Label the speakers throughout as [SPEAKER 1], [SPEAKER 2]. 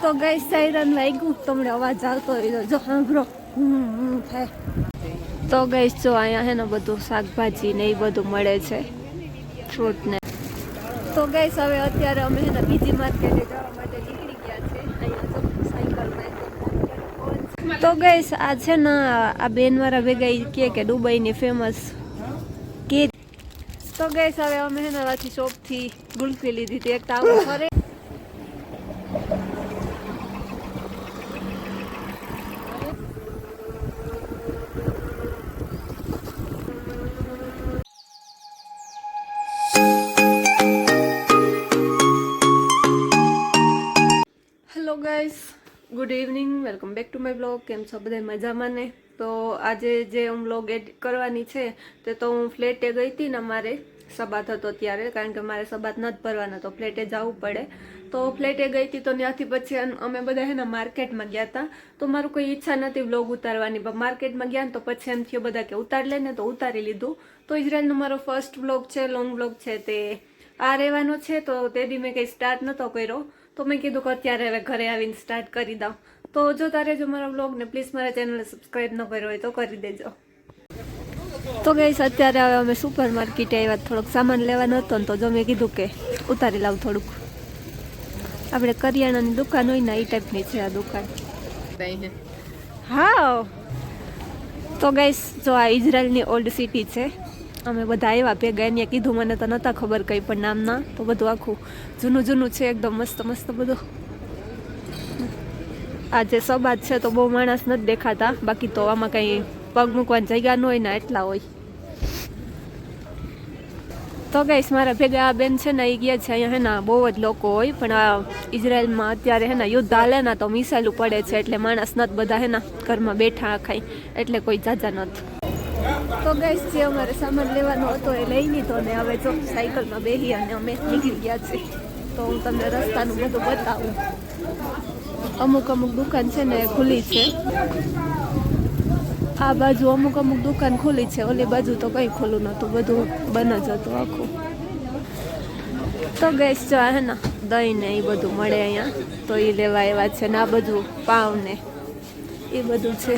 [SPEAKER 1] તો ગઈ સાયરન વાગ્યું, તમને અવાજ આવતો હોય જો સાંભળો થાય. તો ગઈ જો અહીંયા હે ને બધું શાકભાજી ને એ બધું મળે છે, ફ્રૂટ ને. તો ગઈ હવે અત્યારે અમે હે ને બીજી માર્કેટે જવા માટે નીકળી ગયા છે. અહીંયા જો સાયકલ. તો ગઈ આ છે ને આ બેનવાળા ભેગા કે દુબઈની ફેમસ કેક. તો ગઈ હવે અમે હે ને શોપથી ગુલ્ફી લીધી હતી એક તાવ ફરે. Hello guys, good evening, welcome back to my blog. કેમ છો બધા મજામાં ને? તો આજે જે હું બ્લોગ એડિટ કરવાની છે તે તો હું ફ્લેટે ગઈ હતી ને, મારે સબાત હતો ત્યારે, કારણ કે મારે સબાત નથી ભરવાના તો ફ્લેટે જવું પડે. તો ફ્લેટે ગઈ હતી તો ત્યાંથી પછી અમે બધા હે ને માર્કેટમાં ગયા હતા. તો મારું કોઈ ઈચ્છા નથી બ્લોગ ઉતારવાની, પણ માર્કેટમાં ગયા ને તો પછી એમ થયું બધા કે ઉતાર લે ને, તો ઉતારી લીધું. તો ઇઝરાયલનો મારો ફર્સ્ટ બ્લોગ છે, લોંગ બ્લોગ છે, તે આ રહેવાનો છે. તો તે દી મેં કંઈ સ્ટાર્ટ નહોતો કર્યો, તો મેં કીધું કે અત્યારે હવે ઘરે આવીને સ્ટાર્ટ કરી દઉં. તો જોતા રહેજો મારા બ્લોગને, પ્લીઝ મારા ચેનલને સબસ્ક્રાઈબ ન કર્યો હોય તો કરી દેજો. તો ગઈશ અત્યારે હવે અમે સુપર માર્કેટે આવ્યા, થોડોક સામાન લેવાનો હતો ને, તો જો મેં કીધું કે ઉતારી લાવું થોડુંક. આપણે કરિયાણાની દુકાન હોય ને એ ટાઈપની છે આ દુકાન. હા, તો ગઈશ જો આ ઇઝરાયલની ઓલ્ડ સિટી છે. અમે બધા આવ્યા ભેગા, એને કીધું, મને તો નહોતા ખબર કંઈ પણ નામના. તો બધું આખું જૂનું જૂનું છે, એકદમ મસ્ત મસ્ત બધું. આ જે સબાત છે તો બહુ માણસ નથી દેખાતા, બાકી તો આમાં કંઈ પગ મૂકવાની જગ્યા ન હોય ને એટલા હોય. તો ગઈશ મારા ભેગા આ બેન છે ને એ ગયા છે, અહીંયા હે ને બહુ જ લોકો હોય, પણ આ ઇઝરાયલમાં અત્યારે હે ને યુદ્ધ હાલે ને તો મિસાઇલું પડે છે, એટલે માણસ નથી, બધા હે ને ઘરમાં બેઠા ખાઈ, એટલે કોઈ જાજા નથી. તો ગઈશ જે અમારે સામાન લેવાનો હતો એ લઈ લીધો ને હવે જો સાયકલમાં બેસી અને અમે નીકળી ગયા છીએ. તો હું તમને રસ્તાનું બધું બતાવું. અમુક અમુક દુકાન છે ને ખુલ્લી છે, આ બાજુ અમુક અમુક દુકાન ખુલ્લી છે, ઓલી બાજુ તો કંઈ ખુલ્લું નહોતું, બધું બંધ જ હતું આખું. તો ગઈશ જો હે ને દહીં ને એ બધું મળે અહીંયા, તો એ લેવા એવા છે ને આ બધું પાવ ને એ બધું છે,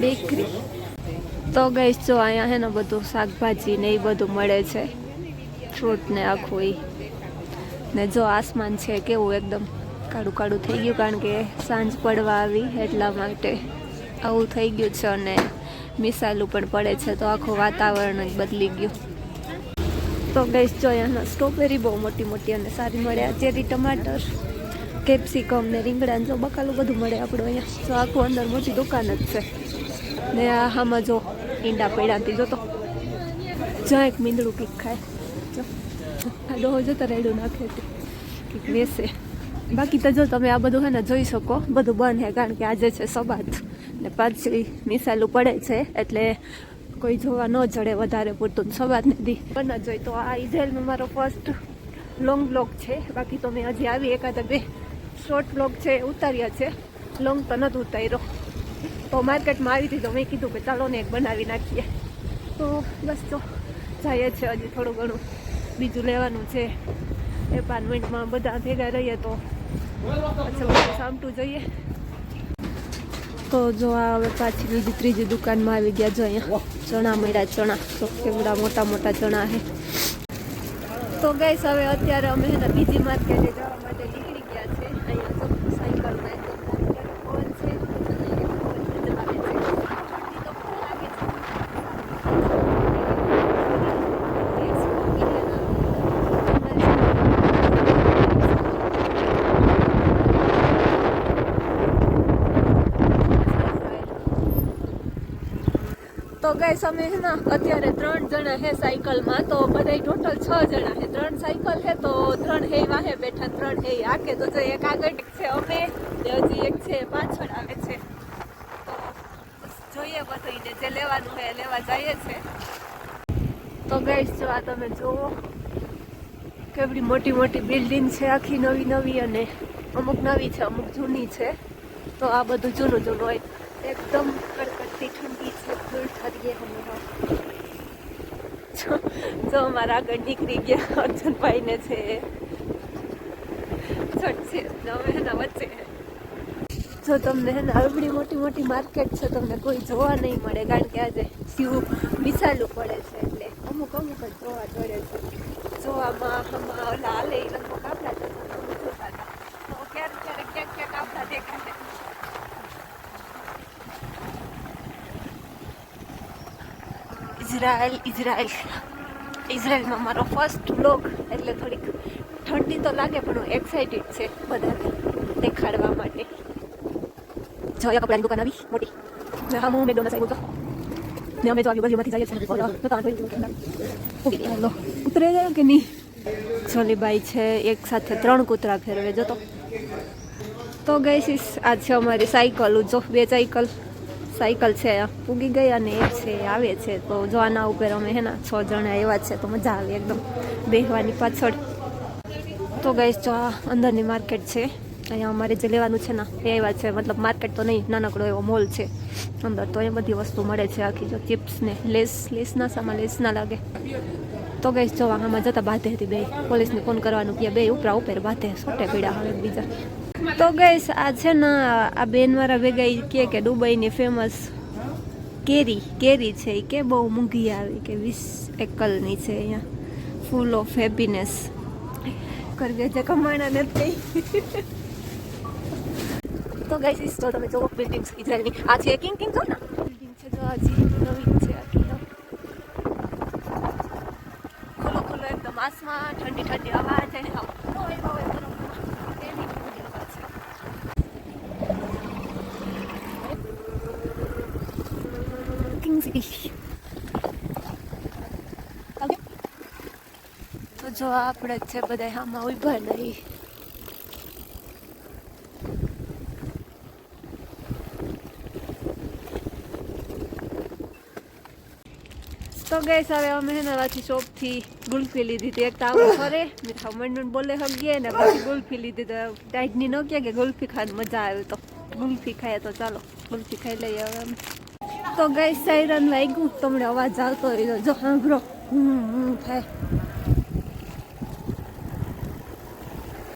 [SPEAKER 1] બેકરી. તો ગઈશ જો અહીંયા હે ને બધું શાકભાજી ને એ બધું મળે છે, ફ્રૂટ ને આખું એ. ને જો આસમાન છે કેવું એકદમ કાળું કાળું થઈ ગયું, કારણ કે સાંજ પડવા આવી એટલા માટે આવું થઈ ગયું છે. અને મિસાઈલું પણ પડે છે તો આખું વાતાવરણ જ બદલી ગયું. તો ગઈશ જો અહીંયાના સ્ટ્રોબેરી બહુ મોટી મોટી અને સારી મળે, ચેરી, ટમાટર, કેપ્સિકમ ને રીંગણા, જો બકાલું બધું મળે આપણું અહીંયા. જો આખું અંદર મોટી દુકાન જ છે. ને આ આમાં જો ઈંડા પડ્યાથી જોતો જ્યાં એક મીંદડું કંઈક ખાય, જો આ ડોહો જતો રેડું નાખે કંઈક વેસે. બાકી તો જો તમે આ બધું હે ને જોઈ શકો, બધું બંધ છે, કારણ કે આજે છે સબાત ને પાછી મિસાઈલું પડે છે, એટલે કોઈ જોવા ન જડે વધારે પૂરતું. સબાત નથી પણ ન જોઈ. તો આ ઇઝરાયલનો મારો ફર્સ્ટ લોંગ બ્લોગ છે, બાકી તો મેં હજી આવી એકાદ બે શોર્ટ બ્લોગ છે ઉતાર્યા છે, લોંગ તો નથી ઉતાર્યો. તો માર્કેટમાં આવી હતી તો મેં કીધું કે ચાલો ને એક બનાવી નાખીએ. તો બસ તો જાય છે, હજી થોડું ઘણું બીજું લેવાનું છે. એપાર્ટમેન્ટમાં બધા ભેગા રહીએ તો પછી બધું સામટું જોઈએ. તો જો આ હવે પાછી બીજી ત્રીજી દુકાનમાં આવી ગયા. જો અહીંયા ચણા મળ્યા, ચણા તો કેવડા મોટા મોટા ચણા છે. તો ગઈશ હવે અત્યારે અમે છે ને બીજી માર્કેટે જવા માટે નીકળી ગયા છે. અહીંયા તો સાયકલમાં તો ગઈશ અમે છે ને અત્યારે 3 જણા હે સાયકલમાં, તો બધા ટોટલ 6 જણા હે. 3 સાયકલ છે તો 3 હે વાહે બેઠા, 3 હે આકે. તો જો એક આગળ છે અમે ને હજી એક છે પાછળ આવે છે. તો જોઈએ બધું જે લેવાનું હોય લેવા જઈએ છે. તો ગઈશ જો આ તમે જુઓ કેવડી મોટી મોટી બિલ્ડિંગ છે, આખી નવી નવી, અને અમુક નવી છે અમુક જૂની છે. તો આ બધું જૂનું જૂનું હોય, એકદમ કડકડતી ઠંડી છે, ફૂલ ઠરીએ હમણાં. જો અમારા આગળ નીકળી ગયા અર્જુનભાઈ ને છે, પાછળ છે અમે એના વચ્ચે. જો તમને હે ને આવડી મોટી મોટી માર્કેટ છે તમને કોઈ જોવા નહીં મળે કારણ કે આજે શિવ વિશાલું પડે છે એટલે અમુક અમુક જ જોવા મળે છે. જોવામાં ઓલા હાલે એ લગભગ આપણા જોતા હતા તો ક્યારેક ક્યાંક ક્યાંક આપણા દેખાય. ઇઝરાયલમાં મારો ફર્સ્ટ વ્લોગ એટલે થોડીક ઠંડી તો લાગે પણ હું એક્સાઇટેડ છે બધાને દેખાડવા માટે. જો અહીંયા કપડાની દુકાન આવી મોટી હા હું મેકડોનલ્ડ આવ્યો તો ને અમે જો બાજુમાંથી જઈએ છીએ ઉતરે જાય કે નહીં. સોલીબાઈ છે એક સાથે 3 કૂતરા ફેરવે જો તો ગઈશીસ આ છે અમારી સાયકલ. જો 2 સાયકલ છે પૂગી ગઈ અને એક છે આવે છે તો જો આના ઉપર અમે હે ને 6 જણા એવા છે તો મજા આવે એકદમ બેહવાની પાછળ. તો ગઈશ જો આ અંદરની માર્કેટ છે અહીંયા અમારે જે લેવાનું છે ને એ આવ્યા છે મતલબ માર્કેટ તો નહીં નાનકડો એવો મોલ છે અંદર તો એ બધી વસ્તુ મળે છે આખી જો ચિપ્સ ને લેસ ના લાગે. તો ગઈશ જો આમાં જતા બાધે હતી બે પોલીસને ફોન કરવાનું કે બે ઉપરા ઉપર બાધે સોટે પીડા હવે બીજા. તો ગઈશ આ છે ને આ બેનવાળા ભેગા કે દુબઈની ફેમસ કેરી છે એ કે બહુ મૂંઘી આવે કે 20 એકલની છે અહીંયા ફૂલ ઓફ હેપીનેસ કરવે જે કમાણા નથી. તો ગાઈસ તો તમે જો બિલ્ડિંગ્સ ઇઝરાયલની આ છે કિંગ જો ને બિલ્ડિંગ છે જો હજી નવી છે આખી તો ખુલ્લો એકદમ આસમાન ઠંડી હવા છે ને કિંગ સિટી. તો જો આપણે છે બધા આમાં ઉભા નહીં. તો ગઈ હવે અમે હે ને પાછી શોપથી ગુલ્ફી લીધી હતી. એક તો આવું ફરે મીઠા મંડળ બોલે હગીએ ને પછી ગુલ્ફી લીધી તો ટાઈટની ન કહે કે ગુલ્ફી ખાવાની મજા આવે તો ગુલ્ફી ખાઈએ તો ચાલો ગુલ્ફી ખાઈ લઈએ હવે અમે. તો ગઈ સાયરન વાગ્યું તમને અવાજ આવતો રહ્યો જો સાંભળો થાય